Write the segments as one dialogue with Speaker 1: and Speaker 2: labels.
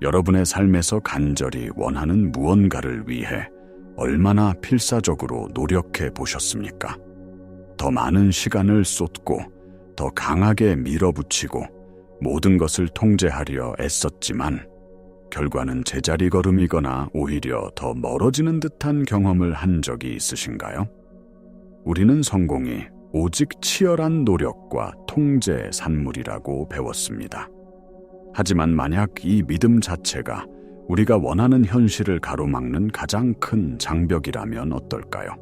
Speaker 1: 여러분의 삶에서 간절히 원하는 무언가를 위해 얼마나 필사적으로 노력해 보셨습니까? 더 많은 시간을 쏟고 더 강하게 밀어붙이고 모든 것을 통제하려 애썼지만 결과는 제자리 걸음이거나 오히려 더 멀어지는 듯한 경험을 한 적이 있으신가요? 우리는 성공이 오직 치열한 노력과 통제의 산물이라고 배웠습니다. 하지만 만약 이 믿음 자체가 우리가 원하는 현실을 가로막는 가장 큰 장벽이라면 어떨까요?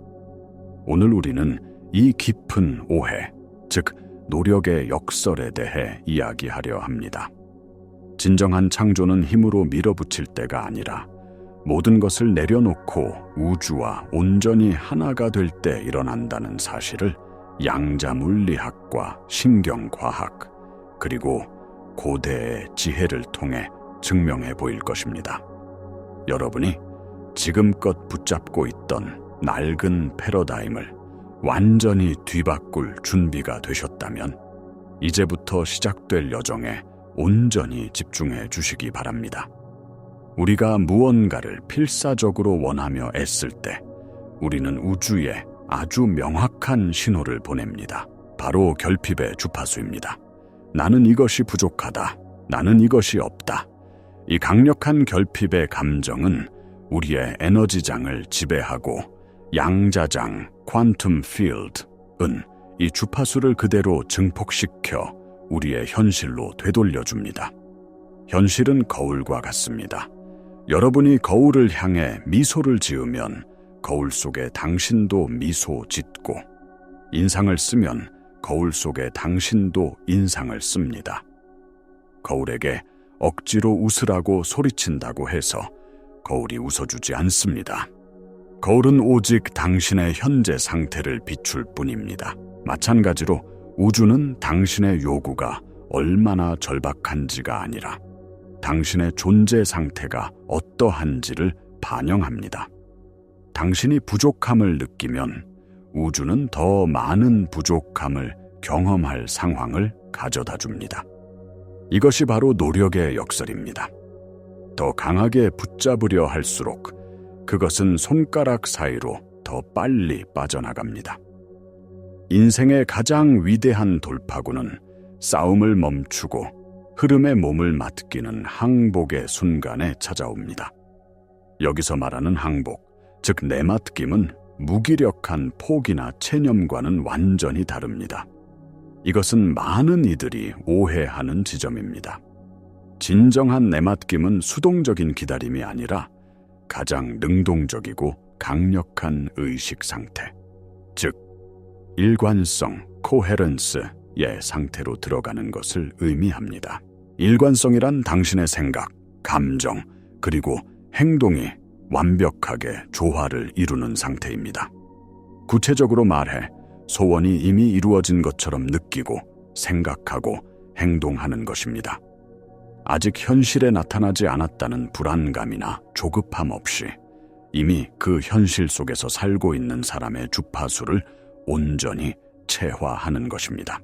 Speaker 1: 오늘 우리는 이 깊은 오해, 즉 노력의 역설에 대해 이야기하려 합니다. 진정한 창조는 힘으로 밀어붙일 때가 아니라 모든 것을 내려놓고 우주와 온전히 하나가 될 때 일어난다는 사실을 양자물리학과 신경과학, 그리고 고대의 지혜를 통해 증명해 보일 것입니다. 여러분이 지금껏 붙잡고 있던 낡은 패러다임을 완전히 뒤바꿀 준비가 되셨다면 이제부터 시작될 여정에 온전히 집중해 주시기 바랍니다. 우리가 무언가를 필사적으로 원하며 애쓸 때 우리는 우주에 아주 명확한 신호를 보냅니다. 바로 결핍의 주파수입니다. 나는 이것이 부족하다. 나는 이것이 없다. 이 강력한 결핍의 감정은 우리의 에너지장을 지배하고 양자장, 퀀텀 필드은 이 주파수를 그대로 증폭시켜 우리의 현실로 되돌려줍니다. 현실은 거울과 같습니다. 여러분이 거울을 향해 미소를 지으면 거울 속에 당신도 미소 짓고, 인상을 쓰면 거울 속에 당신도 인상을 씁니다. 거울에게 억지로 웃으라고 소리친다고 해서 거울이 웃어주지 않습니다. 거울은 오직 당신의 현재 상태를 비출 뿐입니다. 마찬가지로 우주는 당신의 요구가 얼마나 절박한지가 아니라 당신의 존재 상태가 어떠한지를 반영합니다. 당신이 부족함을 느끼면 우주는 더 많은 부족함을 경험할 상황을 가져다 줍니다. 이것이 바로 노력의 역설입니다. 더 강하게 붙잡으려 할수록 그것은 손가락 사이로 더 빨리 빠져나갑니다. 인생의 가장 위대한 돌파구는 싸움을 멈추고 흐름에 몸을 맡기는 항복의 순간에 찾아옵니다. 여기서 말하는 항복, 즉 내맡김은 무기력한 포기나 체념과는 완전히 다릅니다. 이것은 많은 이들이 오해하는 지점입니다. 진정한 내맡김은 수동적인 기다림이 아니라 가장 능동적이고 강력한 의식 상태, 즉 일관성, 코헤런스의 상태로 들어가는 것을 의미합니다. 일관성이란 당신의 생각, 감정, 그리고 행동이 완벽하게 조화를 이루는 상태입니다. 구체적으로 말해 소원이 이미 이루어진 것처럼 느끼고 생각하고 행동하는 것입니다. 아직 현실에 나타나지 않았다는 불안감이나 조급함 없이 이미 그 현실 속에서 살고 있는 사람의 주파수를 온전히 체화하는 것입니다.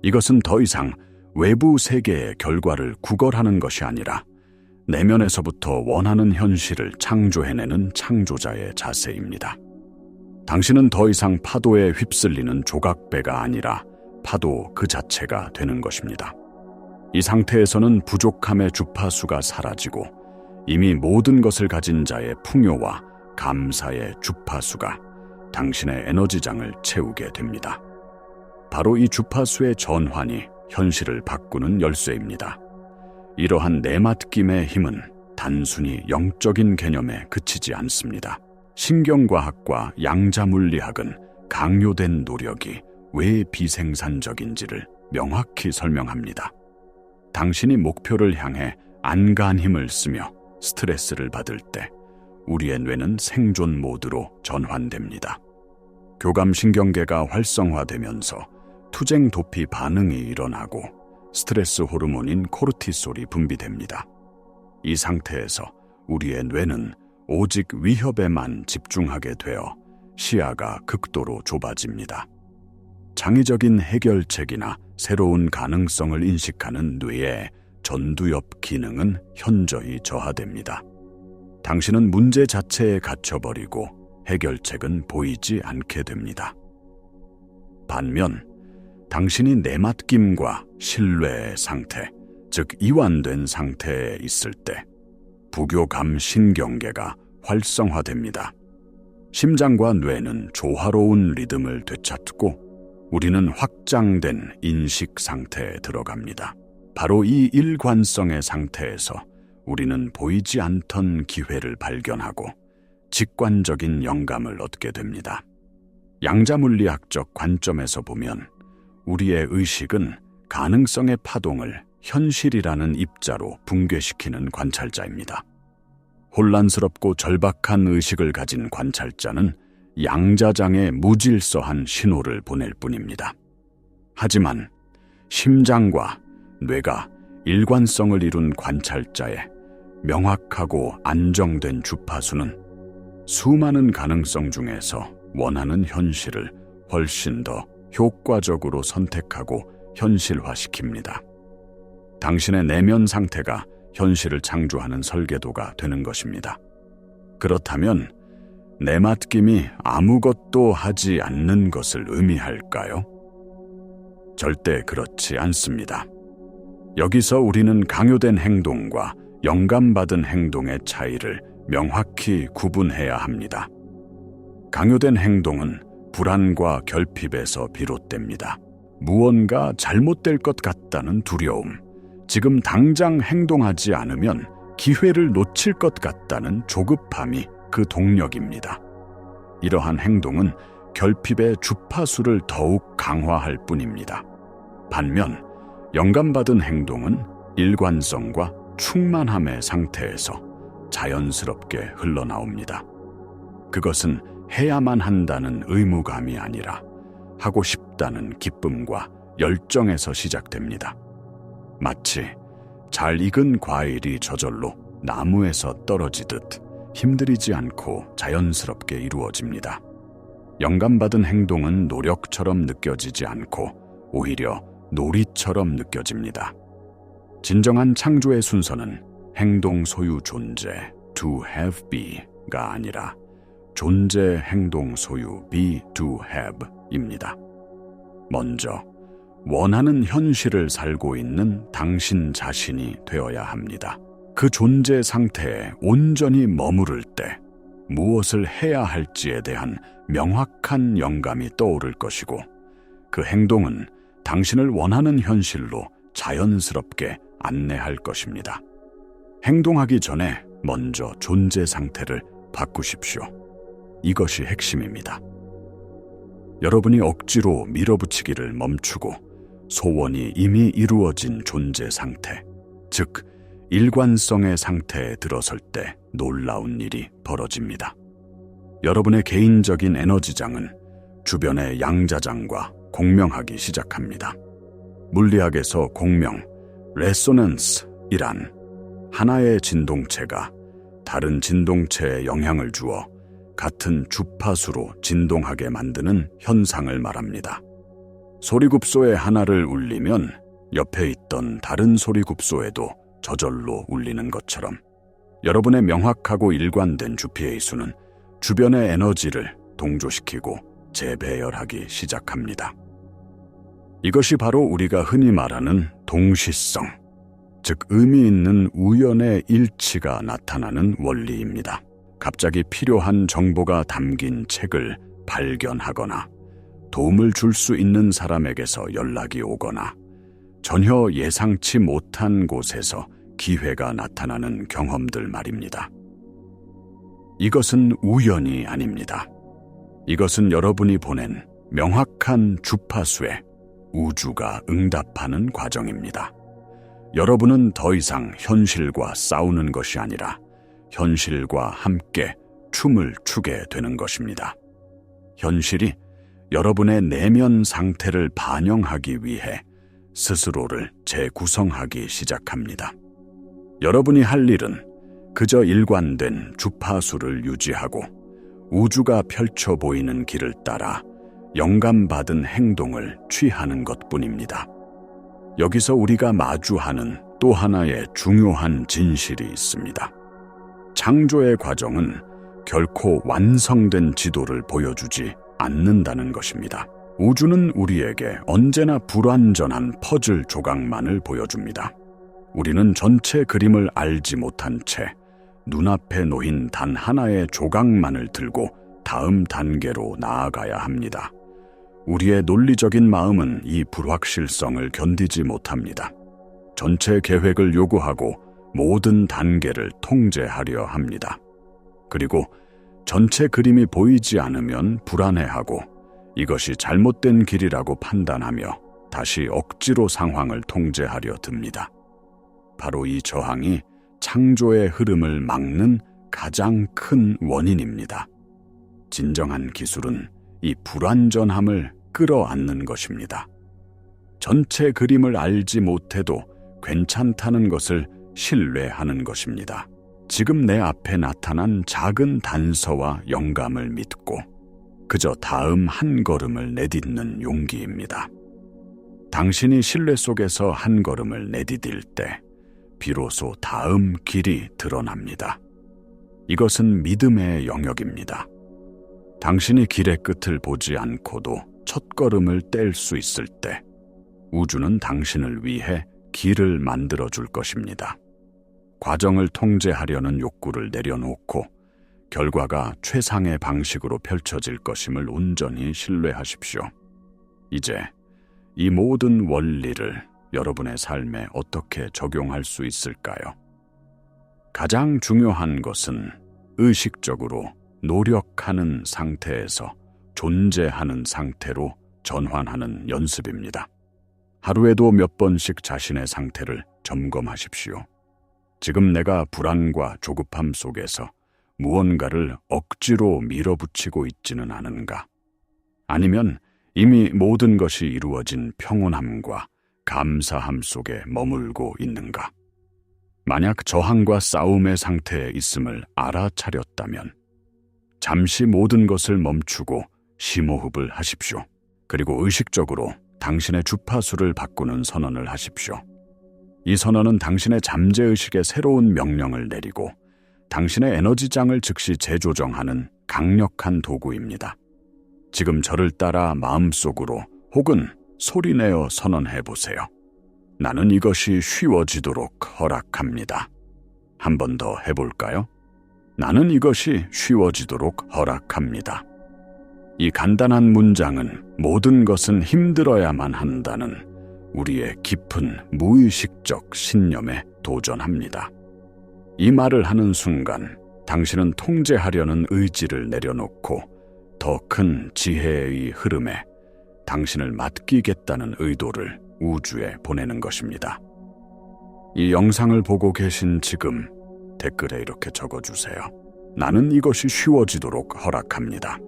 Speaker 1: 이것은 더 이상 외부 세계의 결과를 구걸하는 것이 아니라 내면에서부터 원하는 현실을 창조해내는 창조자의 자세입니다. 당신은 더 이상 파도에 휩쓸리는 조각배가 아니라 파도 그 자체가 되는 것입니다. 이 상태에서는 부족함의 주파수가 사라지고 이미 모든 것을 가진 자의 풍요와 감사의 주파수가 당신의 에너지장을 채우게 됩니다. 바로 이 주파수의 전환이 현실을 바꾸는 열쇠입니다. 이러한 내맡김의 힘은 단순히 영적인 개념에 그치지 않습니다. 신경과학과 양자물리학은 강요된 노력이 왜 비생산적인지를 명확히 설명합니다. 당신이 목표를 향해 안간 힘을 쓰며 스트레스를 받을 때 우리의 뇌는 생존 모드로 전환됩니다. 교감신경계가 활성화되면서 투쟁 도피 반응이 일어나고 스트레스 호르몬인 코르티솔이 분비됩니다. 이 상태에서 우리의 뇌는 오직 위협에만 집중하게 되어 시야가 극도로 좁아집니다. 창의적인 해결책이나 새로운 가능성을 인식하는 뇌에 전두엽 기능은 현저히 저하됩니다. 당신은 문제 자체에 갇혀버리고 해결책은 보이지 않게 됩니다. 반면 당신이 내맡김과 신뢰의 상태, 즉 이완된 상태에 있을 때 부교감 신경계가 활성화됩니다. 심장과 뇌는 조화로운 리듬을 되찾고 우리는 확장된 인식 상태에 들어갑니다. 바로 이 일관성의 상태에서 우리는 보이지 않던 기회를 발견하고 직관적인 영감을 얻게 됩니다. 양자물리학적 관점에서 보면 우리의 의식은 가능성의 파동을 현실이라는 입자로 붕괴시키는 관찰자입니다. 혼란스럽고 절박한 의식을 가진 관찰자는 양자장의 무질서한 신호를 보낼 뿐입니다. 하지만 심장과 뇌가 일관성을 이룬 관찰자의 명확하고 안정된 주파수는 수많은 가능성 중에서 원하는 현실을 훨씬 더 효과적으로 선택하고 현실화시킵니다. 당신의 내면 상태가 현실을 창조하는 설계도가 되는 것입니다. 그렇다면 내맡김이 아무것도 하지 않는 것을 의미할까요? 절대 그렇지 않습니다. 여기서 우리는 강요된 행동과 영감받은 행동의 차이를 명확히 구분해야 합니다. 강요된 행동은 불안과 결핍에서 비롯됩니다. 무언가 잘못될 것 같다는 두려움, 지금 당장 행동하지 않으면 기회를 놓칠 것 같다는 조급함이 그 동력입니다. 이러한 행동은 결핍의 주파수를 더욱 강화할 뿐입니다. 반면 영감받은 행동은 일관성과 충만함의 상태에서 자연스럽게 흘러나옵니다. 그것은 해야만 한다는 의무감이 아니라 하고 싶다는 기쁨과 열정에서 시작됩니다. 마치 잘 익은 과일이 저절로 나무에서 떨어지듯 힘들이지 않고 자연스럽게 이루어집니다. 영감받은 행동은 노력처럼 느껴지지 않고 오히려 놀이처럼 느껴집니다. 진정한 창조의 순서는 행동 소유 존재, to have be가 아니라 존재 행동 소유, be to have 입니다. 먼저 원하는 현실을 살고 있는 당신 자신이 되어야 합니다. 그 존재 상태에 온전히 머무를 때 무엇을 해야 할지에 대한 명확한 영감이 떠오를 것이고 그 행동은 당신을 원하는 현실로 자연스럽게 안내할 것입니다. 행동하기 전에 먼저 존재 상태를 바꾸십시오. 이것이 핵심입니다. 여러분이 억지로 밀어붙이기를 멈추고 소원이 이미 이루어진 존재 상태, 즉 일관성의 상태에 들어설 때 놀라운 일이 벌어집니다. 여러분의 개인적인 에너지장은 주변의 양자장과 공명하기 시작합니다. 물리학에서 공명, 레소넌스이란 하나의 진동체가 다른 진동체에 영향을 주어 같은 주파수로 진동하게 만드는 현상을 말합니다. 소리굽소의 하나를 울리면 옆에 있던 다른 소리굽소에도 저절로 울리는 것처럼 여러분의 명확하고 일관된 주피의 수는 주변의 에너지를 동조시키고 재배열하기 시작합니다. 이것이 바로 우리가 흔히 말하는 동시성, 즉 의미 있는 우연의 일치가 나타나는 원리입니다. 갑자기 필요한 정보가 담긴 책을 발견하거나 도움을 줄 수 있는 사람에게서 연락이 오거나 전혀 예상치 못한 곳에서 기회가 나타나는 경험들 말입니다. 이것은 우연이 아닙니다. 이것은 여러분이 보낸 명확한 주파수에 우주가 응답하는 과정입니다. 여러분은 더 이상 현실과 싸우는 것이 아니라 현실과 함께 춤을 추게 되는 것입니다. 현실이 여러분의 내면 상태를 반영하기 위해 스스로를 재구성하기 시작합니다. 여러분이 할 일은 그저 일관된 주파수를 유지하고 우주가 펼쳐 보이는 길을 따라 영감받은 행동을 취하는 것뿐입니다. 여기서 우리가 마주하는 또 하나의 중요한 진실이 있습니다. 창조의 과정은 결코 완성된 지도를 보여주지 않는다는 것입니다. 우주는 우리에게 언제나 불완전한 퍼즐 조각만을 보여줍니다. 우리는 전체 그림을 알지 못한 채 눈앞에 놓인 단 하나의 조각만을 들고 다음 단계로 나아가야 합니다. 우리의 논리적인 마음은 이 불확실성을 견디지 못합니다. 전체 계획을 요구하고 모든 단계를 통제하려 합니다. 그리고 전체 그림이 보이지 않으면 불안해하고 이것이 잘못된 길이라고 판단하며 다시 억지로 상황을 통제하려 듭니다. 바로 이 저항이 창조의 흐름을 막는 가장 큰 원인입니다. 진정한 기술은 이 불완전함을 끌어안는 것입니다. 전체 그림을 알지 못해도 괜찮다는 것을 신뢰하는 것입니다. 지금 내 앞에 나타난 작은 단서와 영감을 믿고 그저 다음 한 걸음을 내딛는 용기입니다. 당신이 신뢰 속에서 한 걸음을 내디딜 때 비로소 다음 길이 드러납니다. 이것은 믿음의 영역입니다. 당신이 길의 끝을 보지 않고도 첫걸음을 뗄 수 있을 때 우주는 당신을 위해 길을 만들어줄 것입니다. 과정을 통제하려는 욕구를 내려놓고 결과가 최상의 방식으로 펼쳐질 것임을 온전히 신뢰하십시오. 이제 이 모든 원리를 여러분의 삶에 어떻게 적용할 수 있을까요? 가장 중요한 것은 의식적으로 노력하는 상태에서 존재하는 상태로 전환하는 연습입니다. 하루에도 몇 번씩 자신의 상태를 점검하십시오. 지금 내가 불안과 조급함 속에서 무언가를 억지로 밀어붙이고 있지는 않은가? 아니면 이미 모든 것이 이루어진 평온함과 감사함 속에 머물고 있는가? 만약 저항과 싸움의 상태에 있음을 알아차렸다면 잠시 모든 것을 멈추고 심호흡을 하십시오. 그리고 의식적으로 당신의 주파수를 바꾸는 선언을 하십시오. 이 선언은 당신의 잠재의식에 새로운 명령을 내리고 당신의 에너지장을 즉시 재조정하는 강력한 도구입니다. 지금 저를 따라 마음속으로 혹은 소리내어 선언해 보세요. 나는 이것이 쉬워지도록 허락합니다. 한 번 더 해볼까요? 나는 이것이 쉬워지도록 허락합니다. 이 간단한 문장은 모든 것은 힘들어야만 한다는 우리의 깊은 무의식적 신념에 도전합니다. 이 말을 하는 순간 당신은 통제하려는 의지를 내려놓고 더 큰 지혜의 흐름에 당신을 맡기겠다는 의도를 우주에 보내는 것입니다. 이 영상을 보고 계신 지금 댓글에 이렇게 적어주세요. 나는 이것이 쉬워지도록 허락합니다.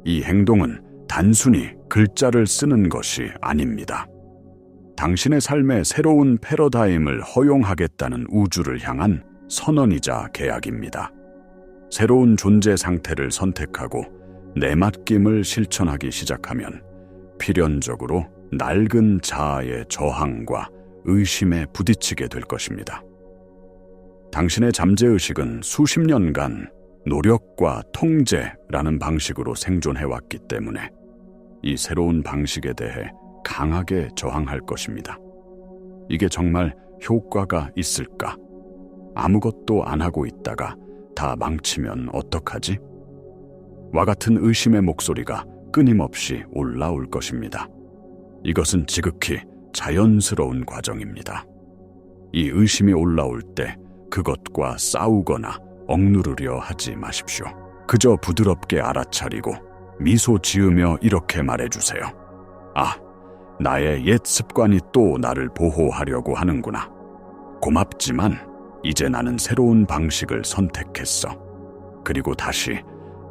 Speaker 1: 이 행동은 단순히 글자를 쓰는 것이 아닙니다. 당신의 삶에 새로운 패러다임을 허용하겠다는 우주를 향한 선언이자 계약입니다. 새로운 존재 상태를 선택하고 내 맡김을 실천하기 시작하면 필연적으로 낡은 자아의 저항과 의심에 부딪히게 될 것입니다. 당신의 잠재의식은 수십 년간 노력과 통제라는 방식으로 생존해왔기 때문에 이 새로운 방식에 대해 강하게 저항할 것입니다. 이게 정말 효과가 있을까? 아무것도 안 하고 있다가 다 망치면 어떡하지? 와 같은 의심의 목소리가 끊임없이 올라올 것입니다. 이것은 지극히 자연스러운 과정입니다. 이 의심이 올라올 때 그것과 싸우거나 억누르려 하지 마십시오. 그저 부드럽게 알아차리고 미소 지으며 이렇게 말해주세요. 아, 나의 옛 습관이 또 나를 보호하려고 하는구나. 고맙지만 이제 나는 새로운 방식을 선택했어. 그리고 다시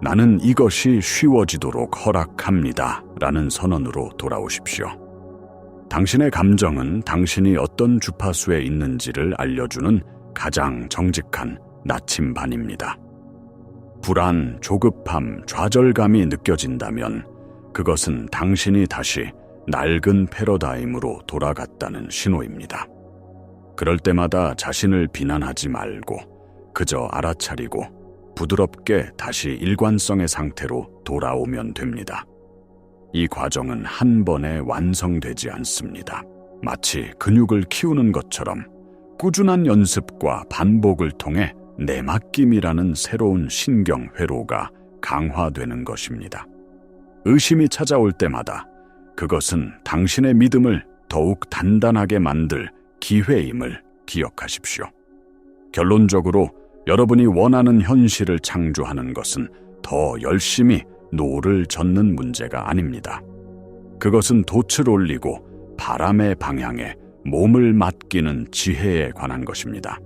Speaker 1: 나는 이것이 쉬워지도록 허락합니다. 라는 선언으로 돌아오십시오. 당신의 감정은 당신이 어떤 주파수에 있는지를 알려주는 가장 정직한 나침반입니다. 불안, 조급함, 좌절감이 느껴진다면 그것은 당신이 다시 낡은 패러다임으로 돌아갔다는 신호입니다. 그럴 때마다 자신을 비난하지 말고 그저 알아차리고 부드럽게 다시 일관성의 상태로 돌아오면 됩니다. 이 과정은 한 번에 완성되지 않습니다. 마치 근육을 키우는 것처럼 꾸준한 연습과 반복을 통해 내맡김이라는 새로운 신경 회로가 강화되는 것입니다. 의심이 찾아올 때마다 그것은 당신의 믿음을 더욱 단단하게 만들 기회임을 기억하십시오. 결론적으로 여러분이 원하는 현실을 창조하는 것은 더 열심히 노를 젓는 문제가 아닙니다. 그것은 돛을 올리고 바람의 방향에 몸을 맡기는 지혜에 관한 것입니다.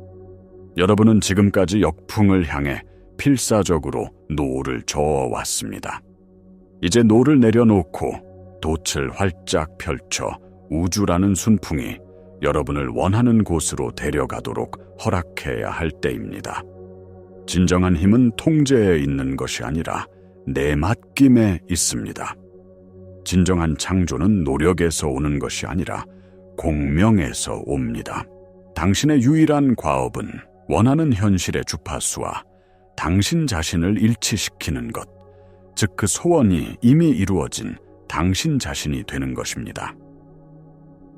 Speaker 1: 여러분은 지금까지 역풍을 향해 필사적으로 노를 저어왔습니다. 이제 노를 내려놓고 돛을 활짝 펼쳐 우주라는 순풍이 여러분을 원하는 곳으로 데려가도록 허락해야 할 때입니다. 진정한 힘은 통제에 있는 것이 아니라 내맡김에 있습니다. 진정한 창조는 노력에서 오는 것이 아니라 공명에서 옵니다. 당신의 유일한 과업은 원하는 현실의 주파수와 당신 자신을 일치시키는 것, 즉 그 소원이 이미 이루어진 당신 자신이 되는 것입니다.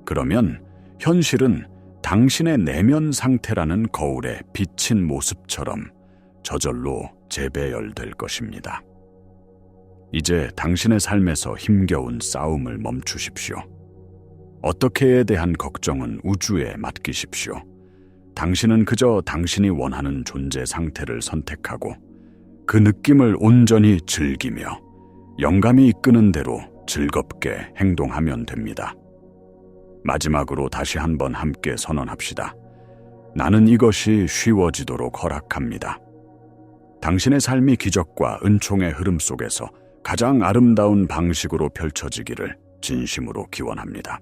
Speaker 1: 그러면 현실은 당신의 내면 상태라는 거울에 비친 모습처럼 저절로 재배열될 것입니다. 이제 당신의 삶에서 힘겨운 싸움을 멈추십시오. 어떻게에 대한 걱정은 우주에 맡기십시오. 당신은 그저 당신이 원하는 존재 상태를 선택하고 그 느낌을 온전히 즐기며 영감이 이끄는 대로 즐겁게 행동하면 됩니다. 마지막으로 다시 한번 함께 선언합시다. 나는 이것이 쉬워지도록 허락합니다. 당신의 삶이 기적과 은총의 흐름 속에서 가장 아름다운 방식으로 펼쳐지기를 진심으로 기원합니다.